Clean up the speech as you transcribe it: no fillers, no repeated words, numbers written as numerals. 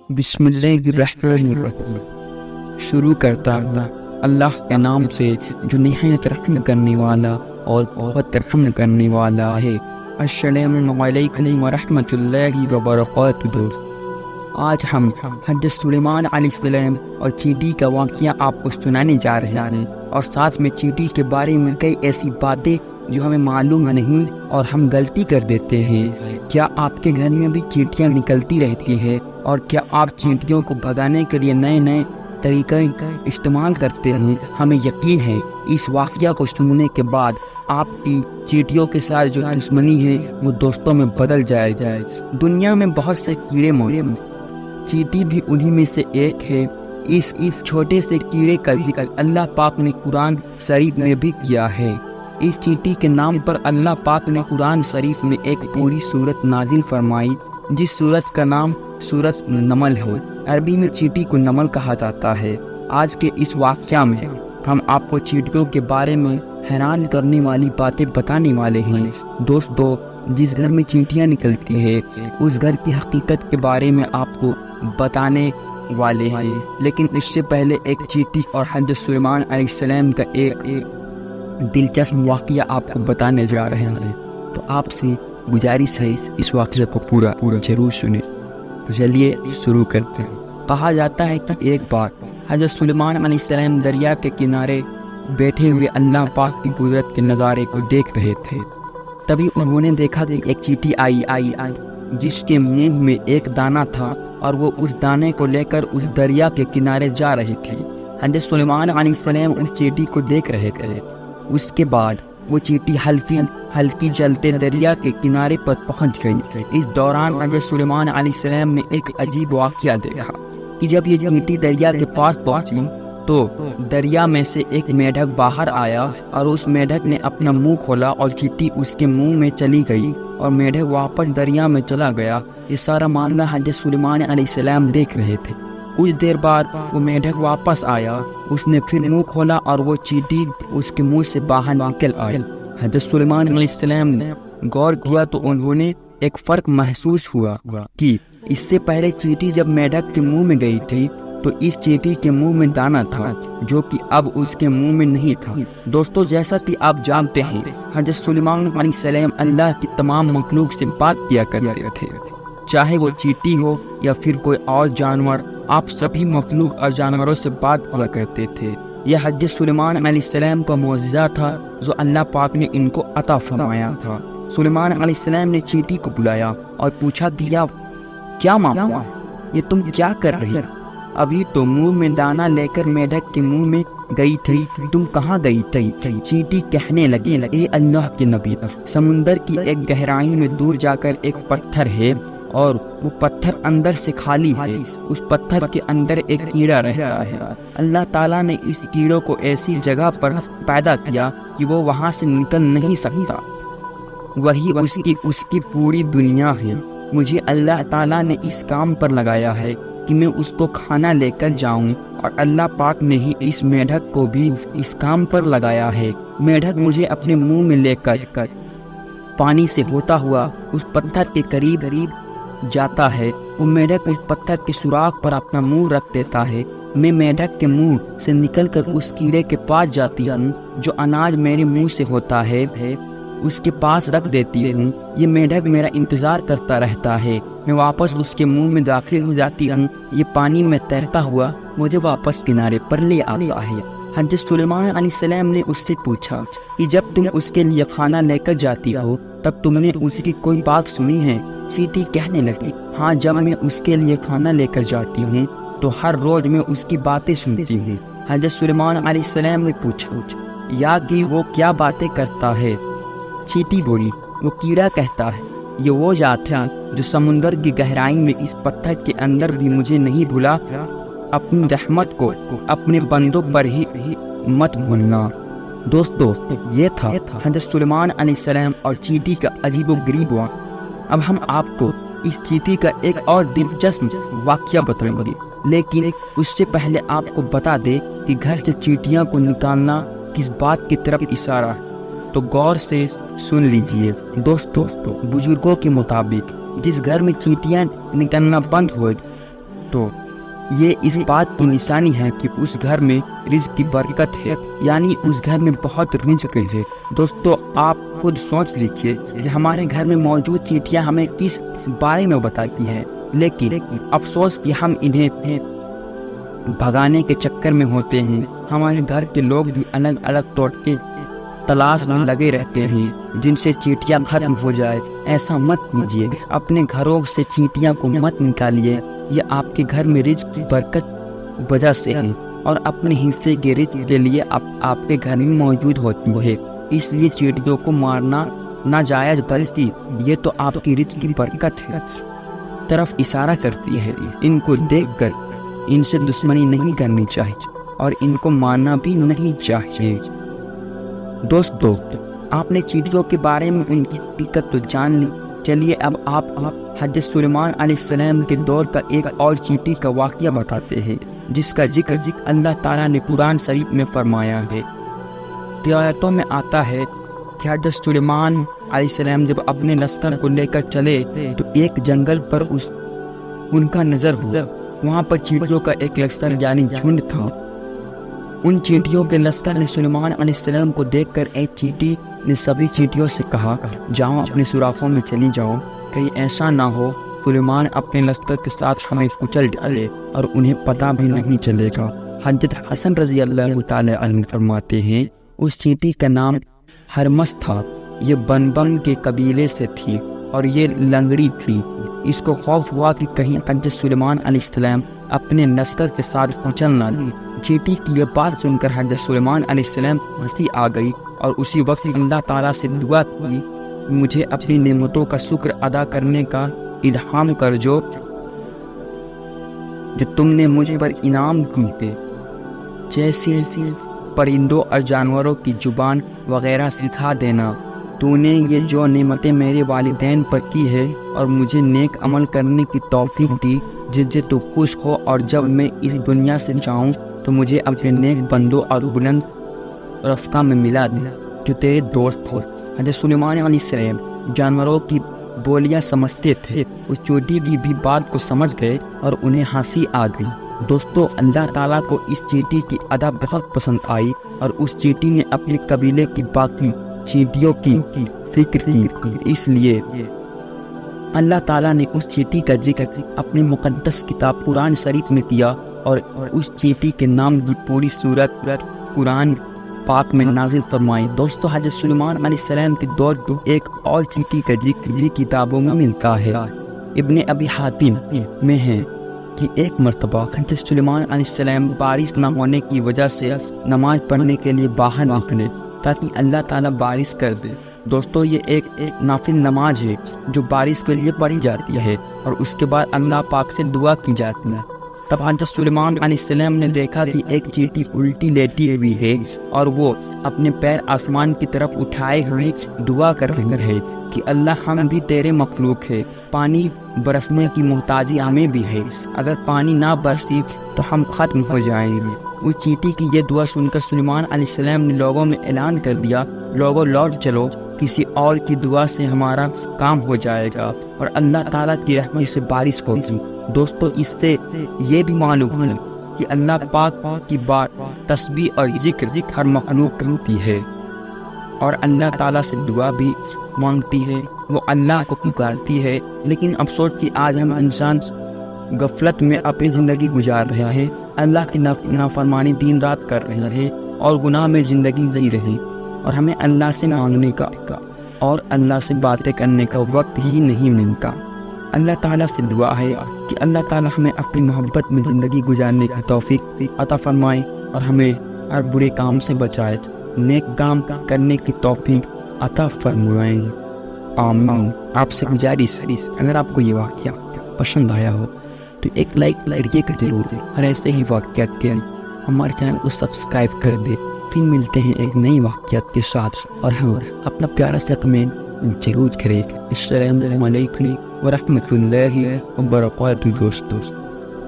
بسم اللہ الرحمن الرحیم۔ شروع کرتا ہوں اللہ کے نام سے جو نہایت رحم کرنے والا اور بہت رحم کرنے والا ہے۔ السلام علیکم ورحمۃ اللہ وبرکاتہ۔ آج ہم حضرت سلیمان علیہ السلام اور چینٹی کا واقعہ آپ کو سنانے جا رہے ہیں، اور ساتھ میں چینٹی کے بارے میں کئی ایسی باتیں جو ہمیں معلوم نہیں اور ہم غلطی کر دیتے ہیں۔ کیا آپ کے گھر میں بھی چینٹیاں نکلتی رہتی ہیں؟ اور کیا آپ چینٹیوں کو بھگانے کے لیے نئے نئے طریقے استعمال کرتے ہیں؟ ہمیں یقین ہے اس واقعہ کو سننے کے بعد آپ کی چینٹیوں کے ساتھ جو دشمنی ہے وہ دوستوں میں بدل جائے۔ دنیا میں بہت سے کیڑے موجود ہیں، چینٹی بھی انہی میں سے ایک ہے۔ اس چھوٹے سے کیڑے کا ذکر اللہ پاک نے قرآن شریف میں بھی کیا ہے۔ اس چینٹی کے نام پر اللہ پاک نے قرآن شریف میں ایک پوری سورت نازل فرمائی، جس سورت کا نام سورت نمل ہے۔ عربی میں چینٹی کو نمل کہا جاتا ہے۔ آج کے اس واقعہ میں ہم آپ کو چینٹیوں کے بارے میں حیران کرنے والی باتیں بتانے والے ہیں۔ دوستو، جس گھر میں چینٹیاں نکلتی ہے اس گھر کی حقیقت کے بارے میں آپ کو بتانے والے ہیں، لیکن اس سے پہلے ایک چینٹی اور حضرت سلیمان علیہ السلام کا ایک دلچسپ واقعہ آپ کو بتانے جا رہے ہیں، تو آپ سے گزارش ہے اس واقعے کو پورا ضرور سنیں۔ تو چلیے شروع کرتے ہیں۔ کہا جاتا ہے کہ ایک بار حضرت سلیمان علیہ السلام دریا کے کنارے بیٹھے ہوئے اللہ پاک کی قدرت کے نظارے کو دیکھ رہے تھے۔ تبھی انہوں نے دیکھا کہ ایک چینٹی آئی جس کے منہ میں ایک دانہ تھا، اور وہ اس دانے کو لے کر اس دریا کے کنارے جا رہی تھی۔ حضرت سلیمان علیہ السلام اس چینٹی کو دیکھ رہے تھے۔ اس کے بعد وہ چینٹی ہلکی چلتے دریا کے کنارے پر پہنچ گئی۔ اس دوران حضرت سلیمان علیہ السلام نے ایک عجیب واقعہ دیکھا کہ جب یہ چینٹی دریا کے پاس پہنچی تو دریا میں سے ایک میڈک باہر آیا، اور اس میڈک نے اپنا منہ کھولا اور چینٹی اس کے منہ میں چلی گئی، اور میڈک واپس دریا میں چلا گیا۔ یہ سارا معاملہ حضرت سلیمان علیہ السلام دیکھ رہے تھے۔ کچھ دیر بعد وہ میڈک واپس آیا، اس نے پھر منہ کھولا اور وہ چینٹی اس کے منہ سے باہر نکل آئی۔ حضرت سلیمان علیہ السلام نے غور کیا تو انہوں نے ایک فرق محسوس ہوا کہ اس سے پہلے چینٹی جب میڈک کے منہ میں گئی تھی تو اس چینٹی کے منہ میں دانہ تھا جو کہ اب اس کے منہ میں نہیں تھا۔ دوستو، جیسا کہ آپ جانتے ہیں حضرت سلیمان علیہ السلام اللہ کی تمام مخلوق سے بات کیا کرتے تھے، چاہے وہ چینٹی ہو یا پھر کوئی اور جانور۔ آپ سبھی مخلوق اور جانوروں سے بات کیا کرتے تھے۔ یہ حضرت سلیمان علیہ السلام کا معجزہ تھا جو اللہ پاک نے ان کو عطا فرمایا تھا۔ سلیمان علیہ السلام نے چینٹی کو بلایا اور پوچھا، دیا کیا معاملہ ہے؟ یہ تم کیا کر رہی ہو؟ ابھی تو منہ میں دانہ لے کر میڈک کے منہ میں گئی تھی، تم کہاں گئی تھی؟ چینٹی کہنے لگی، اے اللہ کے نبی، سمندر کی ایک گہرائی میں دور جا کر ایک پتھر ہے، اور وہ پتھر اندر سے خالی ہے۔ اس پتھر کے اندر ایک کیڑا رہتا ہے۔ اللہ تعالیٰ نے اس کیڑوں کو ایسی جگہ پر پیدا کیا کہ وہ وہاں سے نکل نہیں سکتا، وہی اس کی پوری دنیا ہے۔ مجھے اللہ تعالیٰ نے اس کام پر لگایا ہے کہ میں اس کو کھانا لے کر جاؤں، اور اللہ پاک نے ہی اس میڈک کو بھی اس کام پر لگایا ہے۔ میڈک مجھے اپنے منہ میں لے کر پانی سے ہوتا ہوا اس پتھر کے قریب جاتا ہے۔ وہ میڈک اس پتھر کے سوراخ پر اپنا منہ رکھ دیتا ہے۔ میں میڈک کے منہ سے نکل کر اس کیڑے کے پاس جاتی ہوں جو اناج میرے منہ سے ہوتا ہے، اس کے پاس رکھ دیتی ہوں۔ یہ میڈک میرا انتظار کرتا رہتا ہے۔ میں واپس اس کے منہ میں داخل ہو جاتی ہوں۔ یہ پانی میں تیرتا ہوا مجھے واپس کنارے پر لے آتا ہے۔ حضرت سلیمان علیہ السلام نے اس سے پوچھا کہ جب تم اس کے لیے کھانا لے کر جاتی ہو تب تم نے اس کی کوئی بات سنی ہے؟ چینٹی کہنے لگی، ہاں، جب میں اس کے لیے کھانا لے کر جاتی ہوں تو ہر روز میں اس کی باتیں سنتی ہوں۔ حضرت سلیمان علیہ السلام نے پوچھا، یا کہ وہ کیا باتیں کرتا ہے؟ چینٹی بولی، وہ کیڑا کہتا ہے، یہ وہ ذات ہے جو سمندر کی گہرائی میں اس پتھر کے اندر بھی مجھے نہیں بھولا۔ اپنی رحمت کو اپنے بندوں پر ہی مت بھولنا۔ دوستو، یہ تھا حضرت سلیمان علیہ السلام اور چینٹی کا عجیب و غریب واقعہ۔ اب ہم آپ کو اس چینٹی کا ایک اور دلچسپ واقعہ بتائیں گے، لیکن اس سے پہلے آپ کو بتا دے کہ گھر سے چینٹیاں کو نکالنا کس بات کی طرف اشارہ ہے، تو غور سے سن لیجئے۔ دوستو، بزرگوں کے مطابق جس گھر میں چینٹیاں نکلنا بند ہو دوستو یہ اس بات کی نشانی ہے کہ اس گھر میں رزق کی برکت ہے، یعنی اس گھر میں بہت رزق ہے۔ دوستو آپ خود سوچ لیجئے کہ ہمارے گھر میں موجود چیٹیاں ہمیں کس بارے میں بتاتی ہیں، لیکن افسوس کہ ہم انہیں بھگانے کے چکر میں ہوتے ہیں۔ ہمارے گھر کے لوگ بھی الگ الگ ٹوٹکے تلاش میں لگے رہتے ہیں جن سے چیٹیاں ختم ہو جائے۔ ایسا مت کیجیے، اپنے گھروں سے چیٹیاں کو مت نکالیے، یہ آپ کے گھر میں رزق کی برکت وجہ سے ہے اور اپنے حصے کے رزق کے لیے آپ کے گھر میں موجود ہوتی ہے، اس لیے چیٹیوں کو مارنا ناجائز، بلکہ یہ تو آپ کی رزق کی برکت ہے طرف اشارہ کرتی ہے۔ ان کو دیکھ کر ان سے دشمنی نہیں کرنی چاہیے اور ان کو مارنا بھی نہیں چاہیے۔ دوستو آپ نے چیٹیوں کے بارے میں ان کی حقیقت تو جان لی، چلیے اب آپ حضرت سلیمان علیہ السلام کے دور کا ایک اور چیٹی کا واقعہ بتاتے ہیں جس کا ذکر اللہ تعالیٰ نے قرآن شریف میں فرمایا ہے۔ روایتوں میں آتا ہے کہ حضرت سلیمان علیہ السلام جب اپنے لشکر کو لے کر چلے تو ایک جنگل پر ان کا نظر ہوا، وہاں پر چیٹیوں کا ایک لشکر یعنی جھنڈ تھا۔ ان چیٹیوں کے لشکر نے سلیمان علیہ السلام کو دیکھ کر ایک چیٹی نے سبھی چیٹیوں سے کہا، جاؤ اپنے سوراخوں میں چلی جاؤ، کہیں ایسا نہ ہو سلیمان اپنے لشکر کے ساتھ ہمیں کچل ڈالے اور انہیں پتہ بھی نہیں چلے گا۔ حضرت حسن رضی اللہ تعالی عنہ فرماتے ہیں اس چیٹی کا نام ہرمس تھا، یہ بن کے قبیلے سے تھی اور یہ لنگڑی تھی۔ اس کو خوف ہوا کہ کہیں حضرت سلیمان علیہ السلام اپنے لشکر کے ساتھ کچل نہ لیں۔ چیٹی کی یہ بات سن کر حضرت سلیمان علیہ السلام کو ہنسی آ گئی اور اسی وقت اللہ تعالیٰ سے دعا کی، مجھے اپنی نعمتوں کا شکر ادا کرنے کا الہام کر جو تم نے مجھے پر انعام کیے، جیسے پرندوں اور جانوروں کی زبان وغیرہ سکھا دینا۔ تو نے یہ جو نعمتیں میرے والدین پر کی ہے اور مجھے نیک عمل کرنے کی توفیق دی جن سے تو خوش ہو، اور جب میں اس دنیا سے جاؤں تو مجھے اپنے نیک بندوں اور بلند رفقا میں ملا دے جو تیرے دوست ہو۔ حضرت سلیمان علیہ السلام جانوروں کی بولیاں سمجھتے تھے، اس چیٹی کی بھی بات کو سمجھ گئے اور انہیں ہنسی آ گئی۔ دوستو اللہ تعالیٰ کو اس چیٹی کی ادا بہت پسند آئی اور اس چیٹی نے اپنے قبیلے کی باقی چیٹیوں کی فکر کی، اس لیے اللہ تعالیٰ نے اس چیٹی کا ذکر اپنی مقدس کتاب قرآن شریف میں کیا اور اس چیٹی کے نام کی پوری سورت قرآن پاک میں نازل فرمائی۔ دوستو حضرت سلیمان علیہ السلام کے دور کی ایک اور چیٹی کا ذکر یہ کتابوں میں ملتا ہے۔ ابن ابی حاتم میں ہے کہ ایک مرتبہ حضرت سلیمان علیہ السلام بارش نہ ہونے کی وجہ سے نماز پڑھنے کے لیے باہر نکلے تاکہ اللہ تعالیٰ بارش کر دے۔ دوستو یہ ایک نافل نماز ہے جو بارش کے لیے پڑھی جاتی ہے اور اس کے بعد اللہ پاک سے دعا کی جاتی ہے۔ تب حضرت سلیمان علیہ السلام نے دیکھا کہ ایک چیٹی الٹی لیٹی ہوئی ہے اور وہ اپنے پیر آسمان کی طرف اٹھائے ہوئے دعا کر رہی ہے کہ اللہ ہم بھی تیرے مخلوق ہے، پانی برسنے کی محتاجی ہمیں بھی ہے، اگر پانی نہ برسی تو ہم ختم ہو جائیں گے۔ اس چیٹی کی یہ دعا سن کر سلیمان علیہ السلام نے لوگوں میں اعلان کر دیا، لوگوں لوٹ چلو، کسی اور کی دعا سے ہمارا کام ہو جائے گا اور اللہ تعالیٰ کی رحمت سے بارش ہوگی۔ دوستو اس سے یہ بھی معلوم ہے کہ اللہ پاک کی بات تسبیح اور ذکر ہر مخلوق کرتی ہے اور اللہ تعالیٰ سے دعا بھی مانگتی ہے، وہ اللہ کو پکارتی ہے۔ لیکن افسوس کہ آج ہم انسان غفلت میں اپنی زندگی گزار رہے ہیں، اللہ کی نافرمانی دن رات کر رہے ہیں اور گناہ میں زندگی جی رہے ہیں، اور ہمیں اللہ سے مانگنے کا اور اللہ سے باتیں کرنے کا وقت ہی نہیں ملتا۔ اللہ تعالیٰ سے دعا ہے کہ اللہ تعالیٰ ہمیں اپنی محبت میں زندگی گزارنے کی توفیق عطا فرمائے اور ہمیں ہر برے کام سے بچائے، نیک کام کرنے کی توفیق عطا فرمائے، آمین۔ آپ سے گزارش ہے اگر آپ کو یہ واقعہ پسند آیا ہو تو ایک لائک یہ کر ضرور دیں، اور ایسے ہی واقعات کے ہمارے چینل کو سبسکرائب کر دیں۔ پھر ملتے ہیں ایک نئی واقعات کے ساتھ، اور ہم اپنا پیارا سا کمنٹ ضرور کریں۔ السلام علیکم ورحمۃ اللہ وبرکاتہ دوستو۔